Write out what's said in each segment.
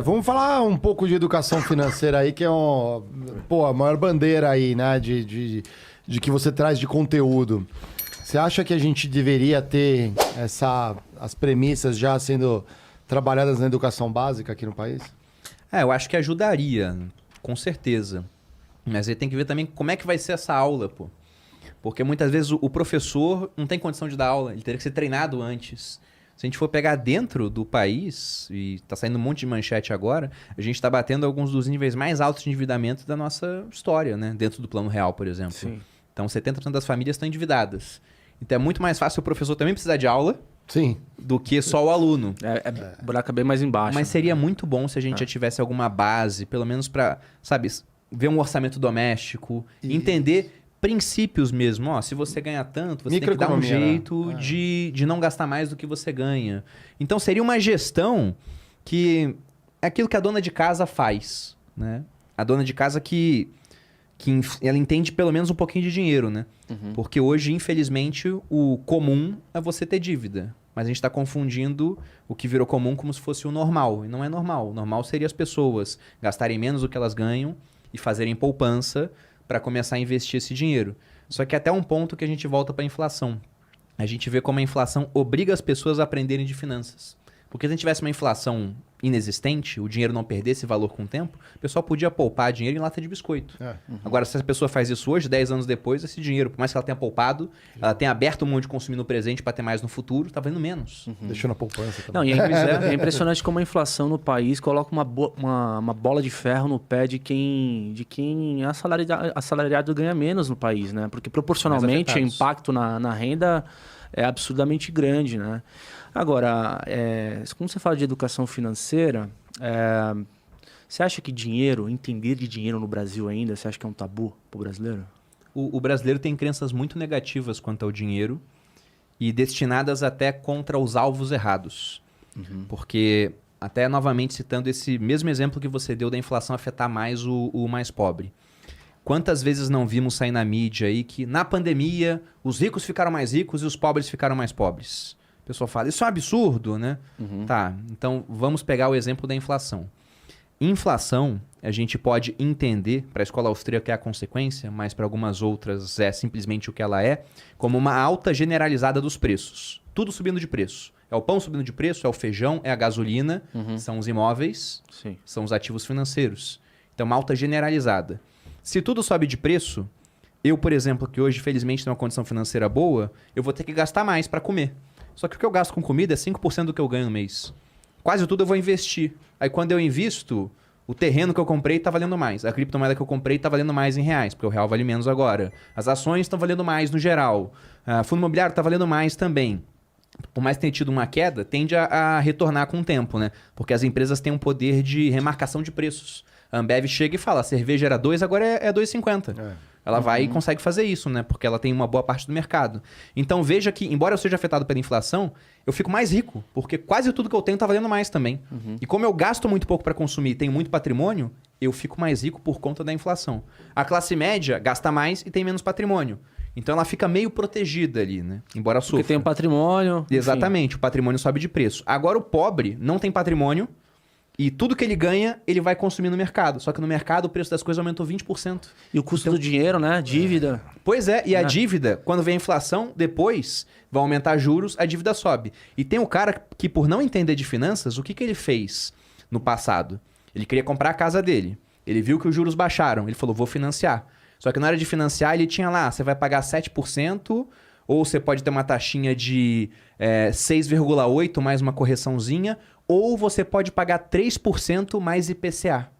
Vamos falar um pouco de educação financeira aí, que é a maior bandeira aí, né? De que você traz de conteúdo. Você acha que a gente deveria ter as premissas já sendo trabalhadas na educação básica aqui no país? Eu acho que ajudaria, com certeza. Mas aí tem que ver também como é que vai ser essa aula, pô. Porque muitas vezes o professor não tem condição de dar aula, ele teria que ser treinado antes. Se a gente for pegar dentro do país, e tá saindo um monte de manchete agora, a gente tá batendo alguns dos níveis mais altos de endividamento da nossa história, né? Dentro do Plano Real, por exemplo. Sim. Então 70% das famílias estão endividadas. Então é muito mais fácil o professor também precisar de aula. Sim. Do que só o aluno. O buraco é bem mais embaixo. Mas seria muito bom se a gente já tivesse alguma base, pelo menos para, sabe, ver um orçamento doméstico, entender princípios mesmo. Ó, se você ganha tanto, você tem que dar um jeito de não gastar mais do que você ganha. Então seria uma gestão que é aquilo que a dona de casa faz, né? A dona de casa que ela entende pelo menos um pouquinho de dinheiro, né? Uhum. Porque hoje, infelizmente, o comum é você ter dívida. Mas a gente está confundindo o que virou comum como se fosse o normal. E não é normal. O normal seria as pessoas gastarem menos do que elas ganham e fazerem poupança para começar a investir esse dinheiro. Só que até um ponto que a gente volta para a inflação. A gente vê como a inflação obriga as pessoas a aprenderem de finanças. Porque se a gente tivesse uma inflação inexistente, o dinheiro não perdesse valor com o tempo, o pessoal podia poupar dinheiro em lata de biscoito. Agora, se a pessoa faz isso hoje, 10 anos depois, esse dinheiro, por mais que ela tenha poupado, ela tenha aberto mão de consumir no presente para ter mais no futuro, tá valendo menos. Deixou na poupança também. Não, e é impressionante como a inflação no país coloca uma bola de ferro no pé de quem é assalariado ganha menos no país, né? Porque proporcionalmente o impacto na renda é absurdamente grande, né? Agora, como você fala de educação financeira, você acha que entender de dinheiro no Brasil ainda, você acha que é um tabu para o brasileiro? O brasileiro tem crenças muito negativas quanto ao dinheiro e destinadas até contra os alvos errados. Uhum. Porque, até novamente citando esse mesmo exemplo que você deu da inflação afetar mais o mais pobre. Quantas vezes não vimos sair na mídia aí que na pandemia os ricos ficaram mais ricos e os pobres ficaram mais pobres? O pessoal fala, isso é um absurdo, né? Uhum. Tá, então vamos pegar o exemplo da inflação. Inflação, a gente pode entender, para a escola austríaca é a consequência, mas para algumas outras é simplesmente o que ela é, como uma alta generalizada dos preços. Tudo subindo de preço. É o pão subindo de preço, é o feijão, é a gasolina, são os imóveis, são os ativos financeiros. Então, uma alta generalizada. Se tudo sobe de preço, eu, por exemplo, que hoje, felizmente, tenho uma condição financeira boa, eu vou ter que gastar mais para comer. Só que o que eu gasto com comida é 5% do que eu ganho no mês. Quase tudo eu vou investir. Aí quando eu invisto, o terreno que eu comprei está valendo mais. A criptomoeda que eu comprei está valendo mais em reais, porque o real vale menos agora. As ações estão valendo mais no geral. Fundo imobiliário está valendo mais também. Por mais que tenha tido uma queda, tende a retornar com o tempo, né? Porque as empresas têm um poder de remarcação de preços. A Ambev chega e fala, a cerveja era 2, agora é 2,50. Ela vai e consegue fazer isso, né? Porque ela tem uma boa parte do mercado. Então veja que, embora eu seja afetado pela inflação, eu fico mais rico, porque quase tudo que eu tenho está valendo mais também. E como eu gasto muito pouco para consumir e tenho muito patrimônio, eu fico mais rico por conta da inflação. A classe média gasta mais e tem menos patrimônio. Então ela fica meio protegida ali, né? Embora sofra. Porque tem um patrimônio. Exatamente, o patrimônio sobe de preço. Agora o pobre não tem patrimônio, e tudo que ele ganha, ele vai consumir no mercado. Só que no mercado o preço das coisas aumentou 20%. E o custo do dinheiro, né? Dívida. Pois é, e a dívida, quando vem a inflação, depois vai aumentar juros, a dívida sobe. E tem o cara que, por não entender de finanças, o que ele fez no passado? Ele queria comprar a casa dele. Ele viu que os juros baixaram. Ele falou, vou financiar. Só que na hora de financiar, ele tinha lá, você vai pagar 7%, ou você pode ter uma taxinha de 6,8% mais uma correçãozinha, ou você pode pagar 3% mais IPCA.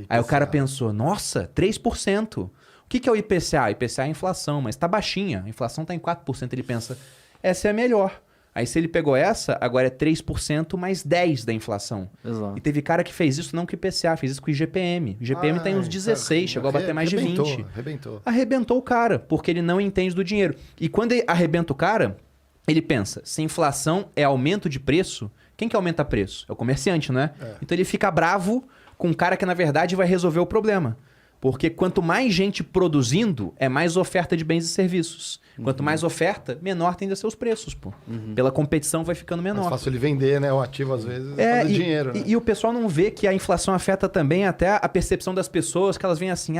Aí o cara pensou, nossa, 3%. O que é o IPCA? IPCA é a inflação, mas tá baixinha. A inflação tá em 4%. Ele pensa, essa é a melhor. Aí se ele pegou essa, agora é 3% mais 10% da inflação. Exato. E teve cara que fez isso não com o IPCA, fez isso com o IGPM. O IGPM tá em uns 16, chegou a bater mais de 20. Arrebentou o cara, porque ele não entende do dinheiro. E quando ele arrebenta o cara, ele pensa, se inflação é aumento de preço, quem que aumenta preço? É o comerciante, não é? Então ele fica bravo com um cara que, na verdade, vai resolver o problema. Porque quanto mais gente produzindo, é mais oferta de bens e serviços. Quanto mais oferta, menor tende a ser os preços, pô. Pela competição vai ficando menor. Mais fácil ele vender, né? O ativo, às vezes, fazer dinheiro, né? E o pessoal não vê que a inflação afeta também até a percepção das pessoas, que elas veem assim,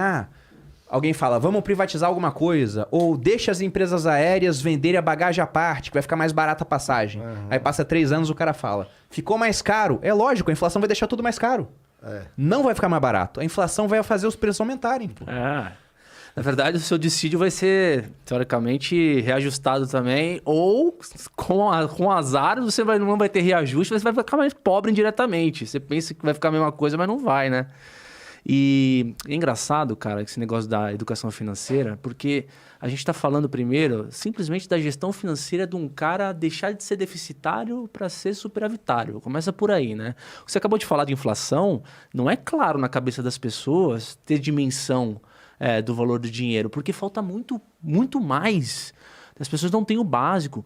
alguém fala, vamos privatizar alguma coisa, ou deixa as empresas aéreas venderem a bagagem à parte, que vai ficar mais barata a passagem. Aí passa 3 anos, o cara fala, ficou mais caro. É lógico, a inflação vai deixar tudo mais caro. Não vai ficar mais barato. A inflação vai fazer os preços aumentarem, pô. Na verdade, o seu dissídio vai ser, teoricamente, reajustado também, ou com azar você não vai ter reajuste, você vai ficar mais pobre indiretamente. Você pensa que vai ficar a mesma coisa, mas não vai, né? E é engraçado, cara, esse negócio da educação financeira, porque a gente está falando primeiro simplesmente da gestão financeira de um cara deixar de ser deficitário para ser superavitário. Começa por aí, né? Você acabou de falar de inflação, não é claro na cabeça das pessoas ter dimensão do valor do dinheiro, porque falta muito, muito mais. As pessoas não têm o básico.